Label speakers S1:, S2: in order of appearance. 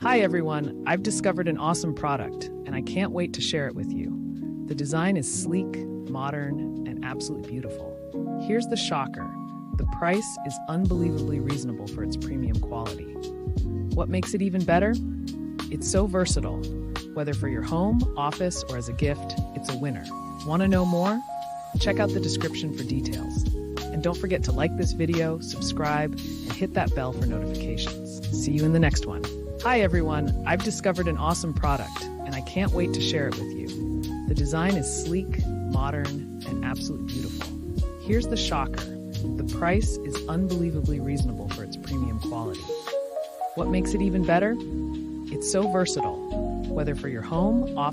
S1: Hi everyone, I've discovered an awesome product and I can't wait to share it with you. The design is sleek, modern, and absolutely beautiful. Here's the shocker. The price is unbelievably reasonable for its premium quality. What makes it even better? It's so versatile. Whether for your home, office, or as a gift, it's a winner. Want to know more? Check out the description for details. And don't forget to like this video, subscribe, and hit that bell for notifications. See you in the next one. Hi everyone, I've discovered an awesome product and I can't wait to share it with you. The design is sleek, modern, and absolutely beautiful. Here's the shocker. The price is unbelievably reasonable for its premium quality. What makes it even better? It's so versatile. Whether for your home, office,